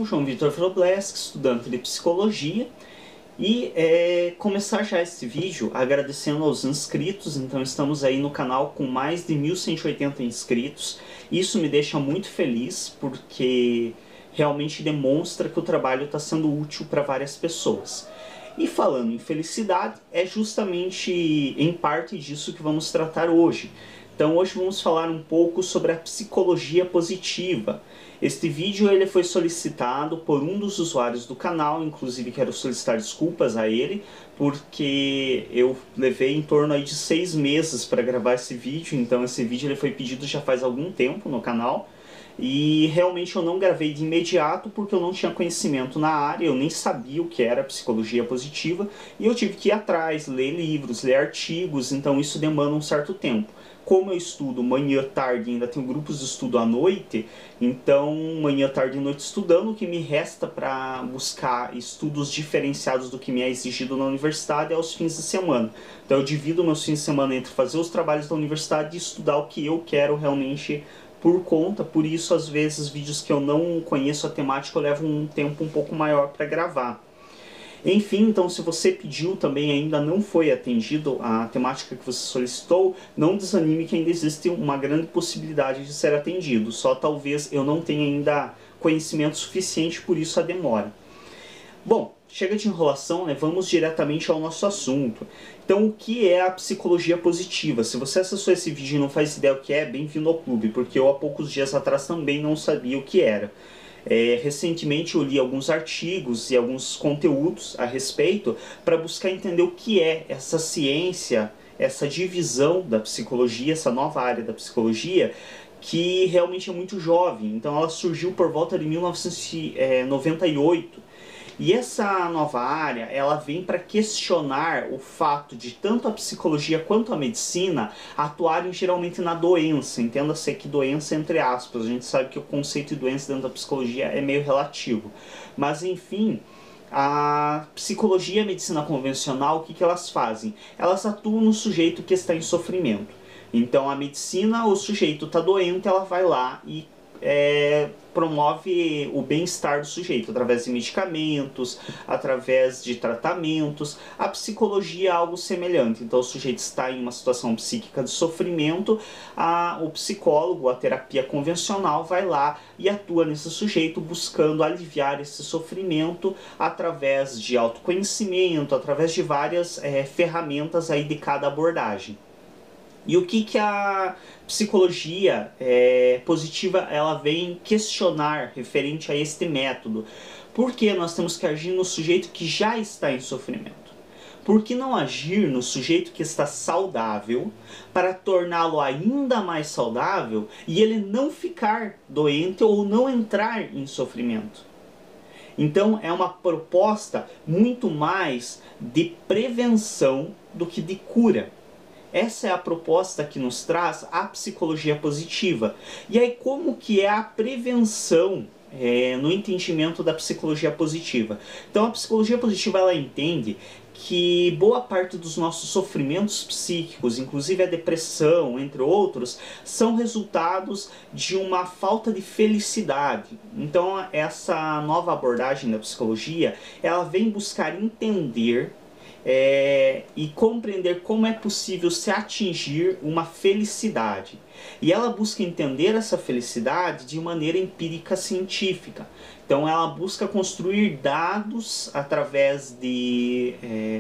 eu, João Vitor Wrobleski, estudante de Psicologia, e começar já esse vídeo agradecendo aos inscritos. Então estamos aí no canal com mais de 1.180 inscritos. Isso me deixa muito feliz porque realmente demonstra que o trabalho está sendo útil para várias pessoas. E falando em felicidade, é justamente em parte disso que vamos tratar hoje. Então hoje vamos falar um pouco sobre a psicologia positiva. Este vídeo ele foi solicitado por um dos usuários do canal, inclusive quero solicitar desculpas a ele, porque eu levei em torno aí de 6 meses para gravar esse vídeo. Então esse vídeo ele foi pedido já faz algum tempo no canal. E realmente eu não gravei de imediato porque eu não tinha conhecimento na área, eu nem sabia o que era psicologia positiva e eu tive que ir atrás, ler livros, ler artigos, então isso demanda um certo tempo. Como eu estudo manhã, tarde e ainda tenho grupos de estudo à noite, então manhã, tarde e noite estudando, o que me resta para buscar estudos diferenciados do que me é exigido na universidade é aos fins de semana. Então eu divido meus fins de semana entre fazer os trabalhos da universidade e estudar o que eu quero realmente por conta. Por isso às vezes vídeos que eu não conheço a temática eu levo um tempo um pouco maior para gravar. Enfim, então se você pediu também ainda não foi atendido a temática que você solicitou, não desanime que ainda existe uma grande possibilidade de ser atendido, só talvez eu não tenha ainda conhecimento suficiente, por isso a demora. Bom, chega de enrolação, né? Vamos diretamente ao nosso assunto. Então, o que é a psicologia positiva? Se você acessou esse vídeo e não faz ideia o que é, bem-vindo ao clube, porque eu há poucos dias atrás também não sabia o que era. Recentemente eu li alguns artigos e alguns conteúdos a respeito para buscar entender o que é essa ciência, essa divisão da psicologia, essa nova área da psicologia, que realmente é muito jovem. Então ela surgiu por volta de 1998. E essa nova área, ela vem para questionar o fato de tanto a psicologia quanto a medicina atuarem geralmente na doença. Entenda-se que doença entre aspas, a gente sabe que o conceito de doença dentro da psicologia é meio relativo. Mas enfim, a psicologia e a medicina convencional, o que elas fazem? Elas atuam no sujeito que está em sofrimento. Então a medicina, o sujeito está doente, ela vai lá e promove o bem-estar do sujeito através de medicamentos, através de tratamentos. A psicologia é algo semelhante. Então o sujeito está em uma situação psíquica de sofrimento, o psicólogo, a terapia convencional vai lá e atua nesse sujeito buscando aliviar esse sofrimento através de autoconhecimento, através de várias ferramentas aí de cada abordagem. E o que a psicologia positiva ela vem questionar referente a este método? Por que nós temos que agir no sujeito que já está em sofrimento? Por que não agir no sujeito que está saudável para torná-lo ainda mais saudável e ele não ficar doente ou não entrar em sofrimento? Então é uma proposta muito mais de prevenção do que de cura. Essa é a proposta que nos traz a psicologia positiva. E aí como que é a prevenção no entendimento da psicologia positiva? Então a psicologia positiva ela entende que boa parte dos nossos sofrimentos psíquicos, inclusive a depressão, entre outros, são resultados de uma falta de felicidade. Então essa nova abordagem da psicologia, ela vem buscar entender e compreender como é possível se atingir uma felicidade. E ela busca entender essa felicidade de maneira empírica científica. Então ela busca construir dados através de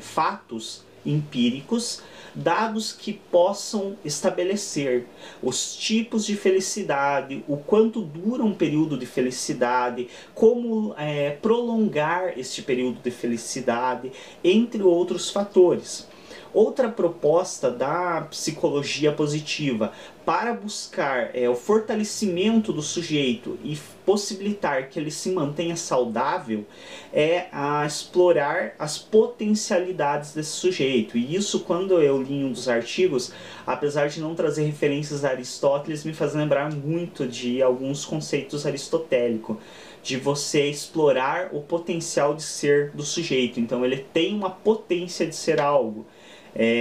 fatos empíricos, dados que possam estabelecer os tipos de felicidade, o quanto dura um período de felicidade, como prolongar este período de felicidade, entre outros fatores. Outra proposta da psicologia positiva para buscar o fortalecimento do sujeito e possibilitar que ele se mantenha saudável é explorar as potencialidades desse sujeito. E isso, quando eu li um dos artigos, apesar de não trazer referências a Aristóteles, me faz lembrar muito de alguns conceitos aristotélicos, de você explorar o potencial de ser do sujeito. Então ele tem uma potência de ser algo.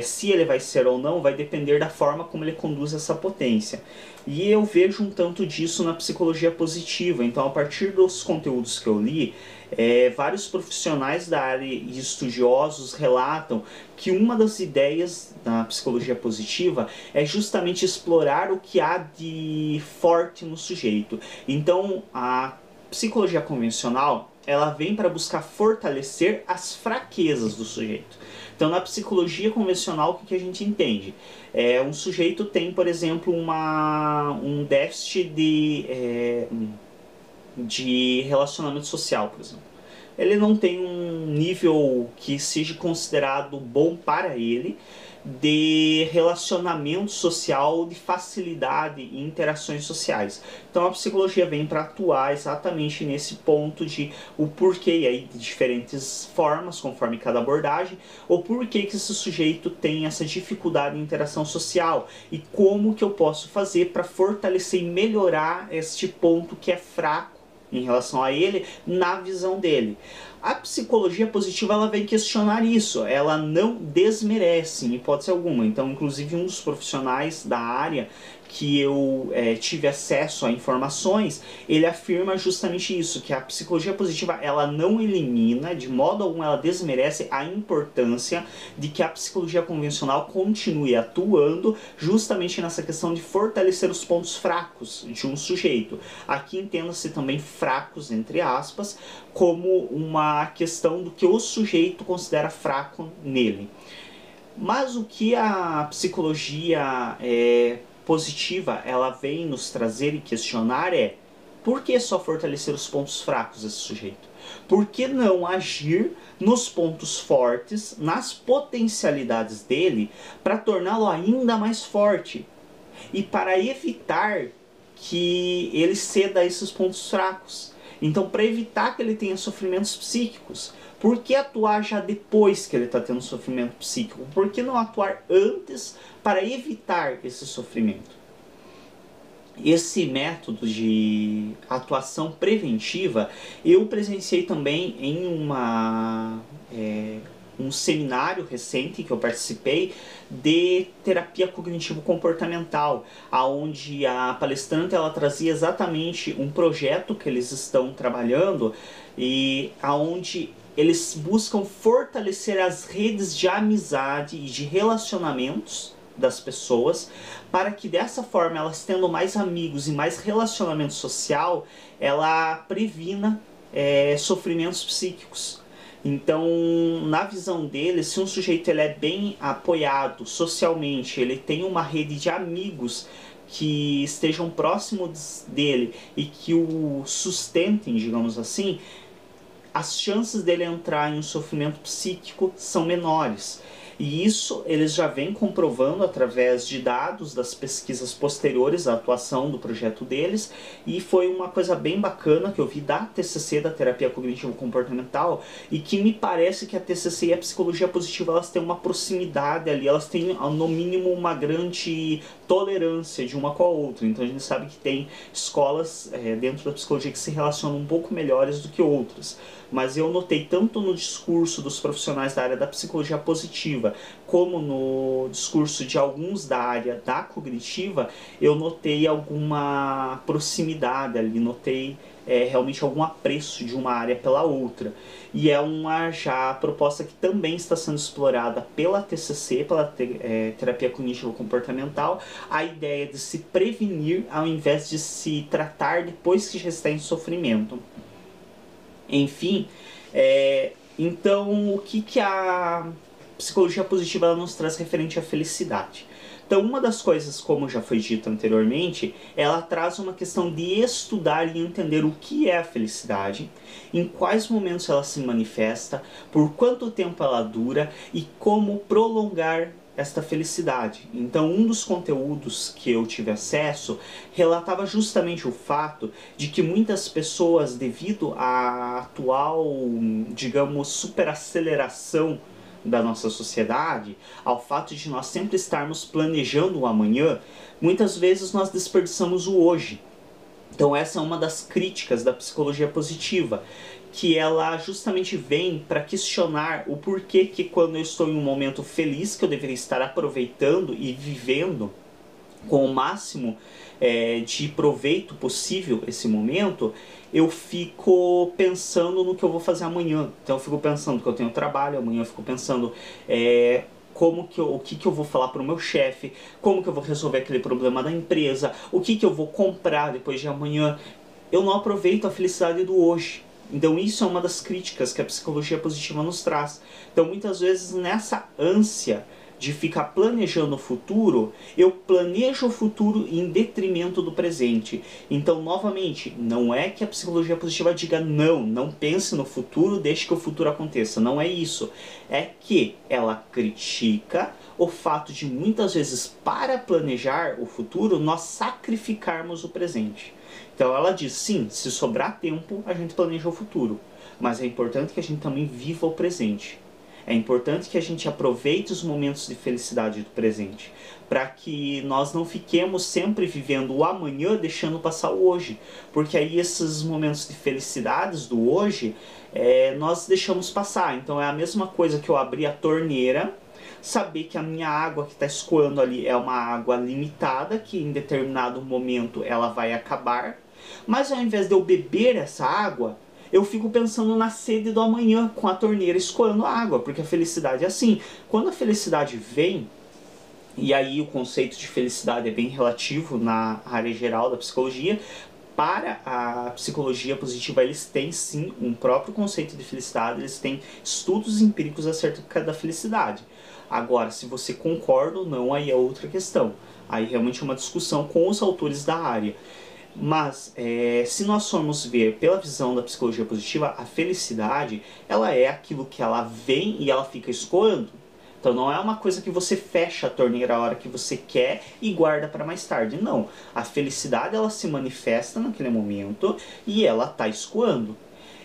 Se ele vai ser ou não, vai depender da forma como ele conduz essa potência. E eu vejo um tanto disso na psicologia positiva. Então, a partir dos conteúdos que eu li, vários profissionais da área e estudiosos relatam que uma das ideias da psicologia positiva é justamente explorar o que há de forte no sujeito. Então, a psicologia convencional, ela vem para buscar fortalecer as fraquezas do sujeito. Então, na psicologia convencional, o que a gente entende? Um sujeito tem, por exemplo, um déficit de relacionamento social, por exemplo. Ele não tem um nível que seja considerado bom para ele de relacionamento social, de facilidade e interações sociais. Então a psicologia vem para atuar exatamente nesse ponto de o porquê, e aí de diferentes formas, conforme cada abordagem, o porquê que esse sujeito tem essa dificuldade em interação social e como que eu posso fazer para fortalecer e melhorar este ponto que é fraco em relação a ele, na visão dele. A psicologia positiva, ela vem questionar isso, ela não desmerece em hipótese alguma. Então, inclusive, um dos profissionais da área que eu tive acesso a informações, ele afirma justamente isso, que a psicologia positiva, ela não elimina, de modo algum ela desmerece a importância de que a psicologia convencional continue atuando justamente nessa questão de fortalecer os pontos fracos de um sujeito. Aqui entenda-se também fracos, entre aspas, como uma questão do que o sujeito considera fraco nele. Mas o que a psicologia positiva ela vem nos trazer e questionar por que só fortalecer os pontos fracos desse sujeito? Por que não agir nos pontos fortes, nas potencialidades dele, para torná-lo ainda mais forte? E para evitar que ele ceda a esses pontos fracos. Então, para evitar que ele tenha sofrimentos psíquicos, por que atuar já depois que ele está tendo sofrimento psíquico? Por que não atuar antes para evitar esse sofrimento? Esse método de atuação preventiva eu presenciei também em um seminário recente que eu participei de terapia cognitivo-comportamental, aonde a palestrante ela trazia exatamente um projeto que eles estão trabalhando e aonde eles buscam fortalecer as redes de amizade e de relacionamentos das pessoas, para que dessa forma, elas tendo mais amigos e mais relacionamento social, ela previna sofrimentos psíquicos. Então, na visão dele, se um sujeito ele é bem apoiado socialmente, ele tem uma rede de amigos que estejam próximos dele e que o sustentem, digamos assim, as chances dele entrar em um sofrimento psíquico são menores. E isso eles já vêm comprovando através de dados das pesquisas posteriores à atuação do projeto deles, e foi uma coisa bem bacana que eu vi da TCC, da terapia cognitivo-comportamental, e que me parece que a TCC e a psicologia positiva elas têm uma proximidade ali, elas têm no mínimo uma grande tolerância de uma com a outra. Então a gente sabe que tem escolas dentro da psicologia que se relacionam um pouco melhores do que outras. Mas eu notei tanto no discurso dos profissionais da área da psicologia positiva, como no discurso de alguns da área da cognitiva, eu notei alguma proximidade ali, notei realmente algum apreço de uma área pela outra. E é uma já proposta que também está sendo explorada pela TCC, pela terapia cognitivo-comportamental, a ideia de se prevenir ao invés de se tratar depois que já está em sofrimento. Enfim, então o que a psicologia positiva ela nos traz referente à felicidade? Então uma das coisas, como já foi dito anteriormente, ela traz uma questão de estudar e entender o que é a felicidade, em quais momentos ela se manifesta, por quanto tempo ela dura e como prolongar esta felicidade. Então um dos conteúdos que eu tive acesso relatava justamente o fato de que muitas pessoas, devido à atual, digamos, superaceleração da nossa sociedade, ao fato de nós sempre estarmos planejando o amanhã, muitas vezes nós desperdiçamos o hoje. Então essa é uma das críticas da psicologia positiva, que ela justamente vem para questionar o porquê que quando eu estou em um momento feliz, que eu deveria estar aproveitando e vivendo com o máximo de proveito possível esse momento, eu fico pensando no que eu vou fazer amanhã. Então eu fico pensando que eu tenho trabalho, amanhã eu fico pensando o que eu vou falar para o meu chefe, como que eu vou resolver aquele problema da empresa, o que eu vou comprar depois de amanhã. Eu não aproveito a felicidade do hoje. Então isso é uma das críticas que a psicologia positiva nos traz. Então muitas vezes nessa ânsia de ficar planejando o futuro, eu planejo o futuro em detrimento do presente. Então, novamente, não é que a psicologia positiva diga não pense no futuro, deixe que o futuro aconteça. Não é isso. É que ela critica o fato de muitas vezes, para planejar o futuro, nós sacrificarmos o presente. Então ela diz, sim, se sobrar tempo, a gente planeja o futuro. Mas é importante que a gente também viva o presente. É importante que a gente aproveite os momentos de felicidade do presente, para que nós não fiquemos sempre vivendo o amanhã deixando passar o hoje, porque aí esses momentos de felicidades do hoje nós deixamos passar. Então é a mesma coisa que eu abrir a torneira, saber que a minha água que está escoando ali é uma água limitada, que em determinado momento ela vai acabar, mas ao invés de eu beber essa água, eu fico pensando na sede do amanhã, com a torneira escoando água, porque a felicidade é assim. Quando a felicidade vem, e aí o conceito de felicidade é bem relativo na área geral da psicologia, para a psicologia positiva eles têm sim um próprio conceito de felicidade, eles têm estudos empíricos acerca da felicidade. Agora, se você concorda ou não, aí é outra questão. Aí realmente é uma discussão com os autores da área. Mas, se nós formos ver pela visão da psicologia positiva, a felicidade, ela é aquilo que ela vem e ela fica escoando. Então não é uma coisa que você fecha a torneira a hora que você quer e guarda para mais tarde. Não. A felicidade, ela se manifesta naquele momento e ela está escoando.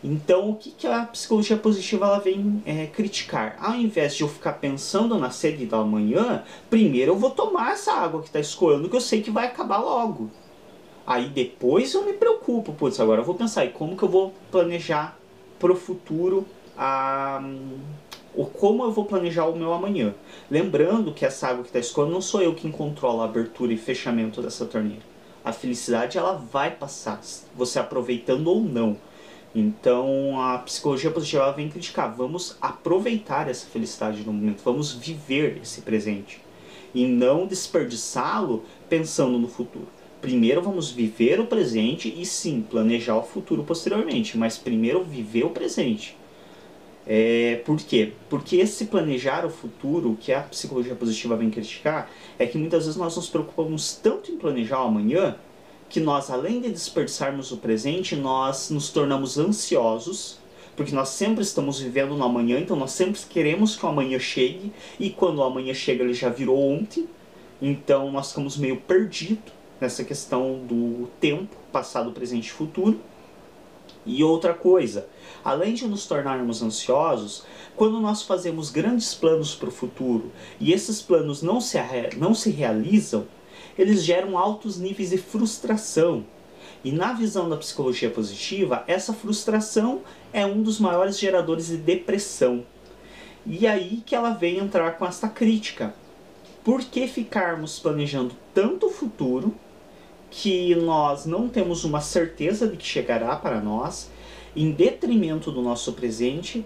Então, o que a psicologia positiva ela vem criticar? Ao invés de eu ficar pensando na sede da manhã, primeiro eu vou tomar essa água que está escoando, que eu sei que vai acabar logo. Aí depois eu me preocupo, putz, agora eu vou pensar, e como que eu vou planejar pro futuro como eu vou planejar o meu amanhã. Lembrando que essa água que está escoando não sou eu quem controla a abertura e fechamento dessa torneira. A felicidade ela vai passar, você aproveitando ou não. Então a psicologia positiva ela vem criticar, vamos aproveitar essa felicidade no momento, vamos viver esse presente e não desperdiçá-lo pensando no futuro. Primeiro vamos viver o presente e sim, planejar o futuro posteriormente, mas primeiro viver o presente. Por quê? Porque esse planejar o futuro, que a psicologia positiva vem criticar, é que muitas vezes nós nos preocupamos tanto em planejar o amanhã, que nós, além de desperdiçarmos o presente, nós nos tornamos ansiosos, porque nós sempre estamos vivendo no amanhã, então nós sempre queremos que o amanhã chegue, e quando o amanhã chega ele já virou ontem, então nós ficamos meio perdidos nessa questão do tempo, passado, presente e futuro. E outra coisa, além de nos tornarmos ansiosos, quando nós fazemos grandes planos para o futuro e esses planos não se realizam, eles geram altos níveis de frustração. E na visão da psicologia positiva, essa frustração é um dos maiores geradores de depressão. E aí que ela vem entrar com essa crítica. Por que ficarmos planejando tanto o futuro que nós não temos uma certeza de que chegará para nós, em detrimento do nosso presente,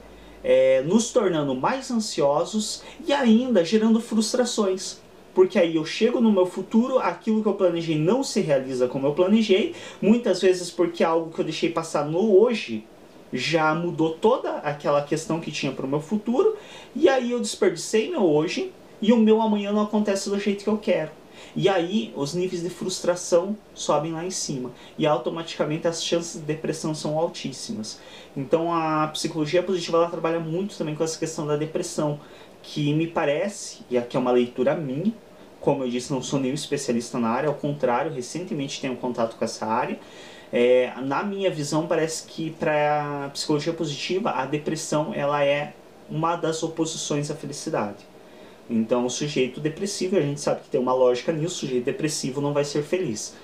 nos tornando mais ansiosos e ainda gerando frustrações? Porque aí eu chego no meu futuro, aquilo que eu planejei não se realiza como eu planejei, muitas vezes porque algo que eu deixei passar no hoje já mudou toda aquela questão que tinha para o meu futuro, e aí eu desperdicei meu hoje e o meu amanhã não acontece do jeito que eu quero. E aí os níveis de frustração sobem lá em cima e automaticamente as chances de depressão são altíssimas. Então a psicologia positiva ela trabalha muito também com essa questão da depressão, que me parece, e aqui é uma leitura minha, como eu disse, não sou nenhum especialista na área, ao contrário, recentemente tenho contato com essa área. Na minha visão, parece que para a psicologia positiva, a depressão ela é uma das oposições à felicidade. Então, o sujeito depressivo, a gente sabe que tem uma lógica nisso, o sujeito depressivo não vai ser feliz.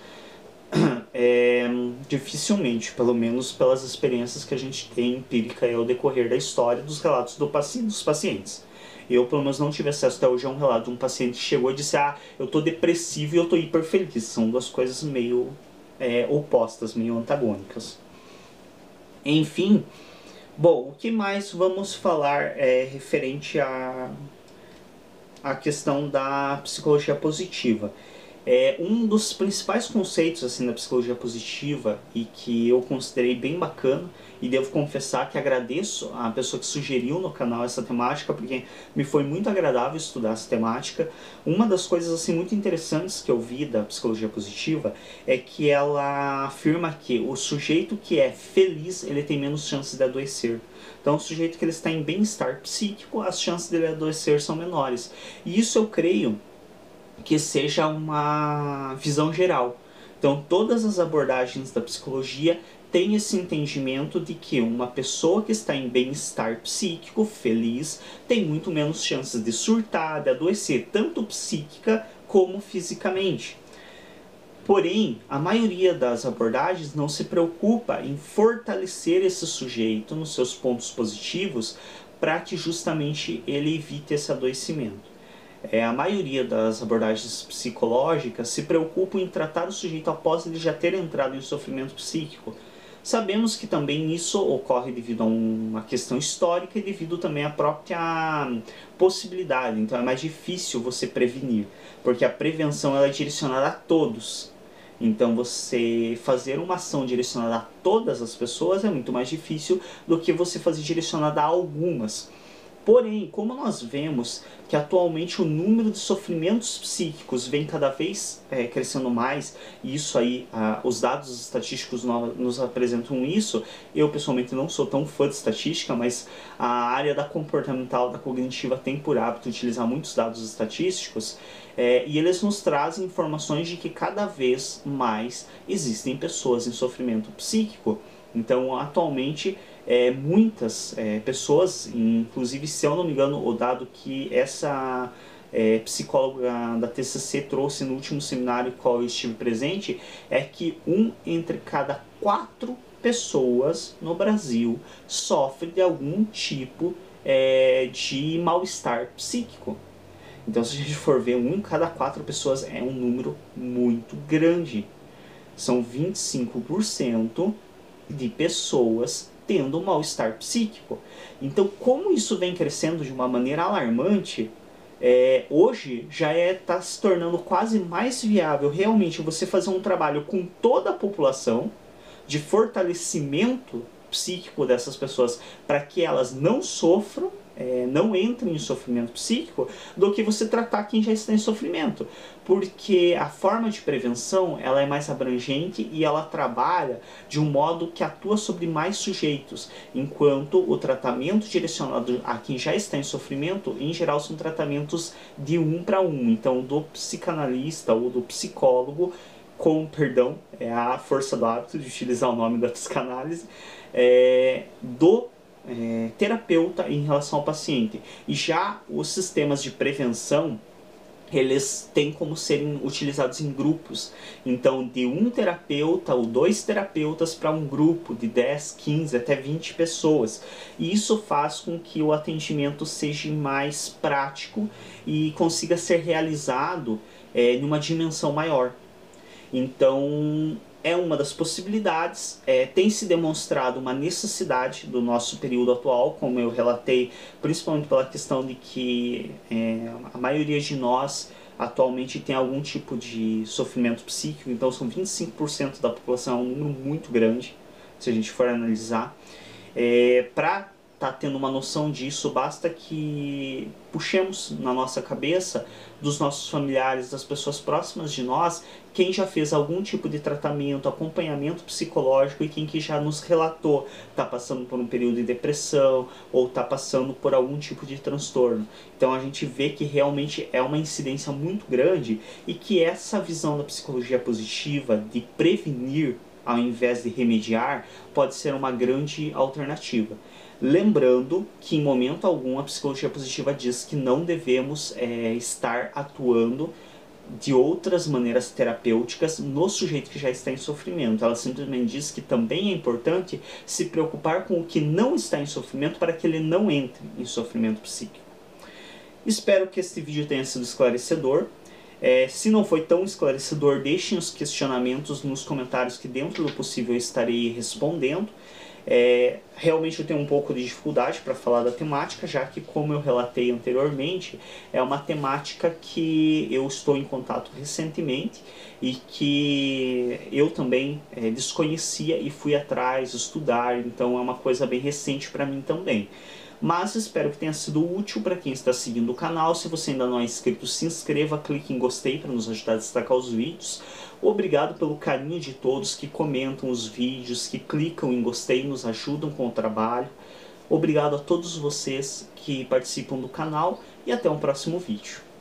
Dificilmente, pelo menos pelas experiências que a gente tem empírica ao decorrer da história dos relatos dos pacientes. Eu, pelo menos, não tive acesso até hoje a um relato de um paciente que chegou e disse: ah, eu tô depressivo e eu tô hiper feliz. São duas coisas meio opostas, meio antagônicas. Enfim, bom, o que mais vamos falar referente à questão da psicologia positiva? Um dos principais conceitos assim, da psicologia positiva e que eu considerei bem bacana, e devo confessar que agradeço a pessoa que sugeriu no canal essa temática, porque me foi muito agradável estudar essa temática. Uma das coisas assim, muito interessantes que eu vi da psicologia positiva é que ela afirma que o sujeito que é feliz ele tem menos chances de adoecer. Então, o sujeito que ele está em bem-estar psíquico, as chances dele adoecer são menores. E isso eu creio que seja uma visão geral. Então, todas as abordagens da psicologia têm esse entendimento de que uma pessoa que está em bem-estar psíquico, feliz, tem muito menos chances de surtar, de adoecer, tanto psíquica como fisicamente. Porém, a maioria das abordagens não se preocupa em fortalecer esse sujeito nos seus pontos positivos para que justamente ele evite esse adoecimento. A maioria das abordagens psicológicas se preocupam em tratar o sujeito após ele já ter entrado em sofrimento psíquico. Sabemos que também isso ocorre devido a uma questão histórica e devido também à própria possibilidade. Então é mais difícil você prevenir, porque a prevenção ela é direcionada a todos. Então você fazer uma ação direcionada a todas as pessoas é muito mais difícil do que você fazer direcionada a algumas. Porém, como nós vemos que atualmente o número de sofrimentos psíquicos vem cada vez crescendo mais, e isso aí, os dados estatísticos nos apresentam isso. Eu pessoalmente não sou tão fã de estatística, mas a área da comportamental, da cognitiva tem por hábito utilizar muitos dados estatísticos, e eles nos trazem informações de que cada vez mais existem pessoas em sofrimento psíquico. Então, atualmente, muitas pessoas, inclusive, se eu não me engano, o dado que essa psicóloga da TCC trouxe no último seminário em qual eu estive presente, é que 1 entre cada 4 pessoas no Brasil sofre de algum tipo de mal-estar psíquico. Então, se a gente for ver, 1 em cada 4 pessoas é um número muito grande. São 25% de pessoas tendo um mal-estar psíquico. Então, como isso vem crescendo de uma maneira alarmante, hoje já está se tornando quase mais viável realmente você fazer um trabalho com toda a população de fortalecimento psíquico dessas pessoas para que elas não sofram, não entrem em sofrimento psíquico, do que você tratar quem já está em sofrimento. Porque a forma de prevenção ela é mais abrangente e ela trabalha de um modo que atua sobre mais sujeitos, enquanto o tratamento direcionado a quem já está em sofrimento, em geral, são tratamentos de 1 para 1. Então, do psicanalista ou do psicólogo, com, perdão, a força do hábito de utilizar o nome da psicanálise, do terapeuta em relação ao paciente. E já os sistemas de prevenção, eles têm como serem utilizados em grupos. Então, de 1 terapeuta ou 2 terapeutas para um grupo de 10, 15, até 20 pessoas. E isso faz com que o atendimento seja mais prático e consiga ser realizado em uma dimensão maior. Então, é uma das possibilidades. Tem se demonstrado uma necessidade do nosso período atual, como eu relatei, principalmente pela questão de que a maioria de nós atualmente tem algum tipo de sofrimento psíquico. Então são 25% da população, é um número muito grande, se a gente for analisar. Para estar tendo uma noção disso, basta que puxemos na nossa cabeça dos nossos familiares, das pessoas próximas de nós, quem já fez algum tipo de tratamento, acompanhamento psicológico, e quem que já nos relatou está passando por um período de depressão ou está passando por algum tipo de transtorno. Então a gente vê que realmente é uma incidência muito grande e que essa visão da psicologia positiva de prevenir ao invés de remediar pode ser uma grande alternativa. Lembrando que em momento algum a psicologia positiva diz que não devemos estar atuando de outras maneiras terapêuticas no sujeito que já está em sofrimento. Ela simplesmente diz que também é importante se preocupar com o que não está em sofrimento para que ele não entre em sofrimento psíquico. Espero que este vídeo tenha sido esclarecedor. Se não foi tão esclarecedor, deixem os questionamentos nos comentários que dentro do possível eu estarei respondendo. Realmente eu tenho um pouco de dificuldade para falar da temática, já que, como eu relatei anteriormente, é uma temática que eu estou em contato recentemente e que eu também desconhecia e fui atrás, estudar, então é uma coisa bem recente para mim também. Mas espero que tenha sido útil para quem está seguindo o canal. Se você ainda não é inscrito, se inscreva, clique em gostei para nos ajudar a destacar os vídeos. Obrigado pelo carinho de todos que comentam os vídeos, que clicam em gostei e nos ajudam com o trabalho. Obrigado a todos vocês que participam do canal e até um próximo vídeo.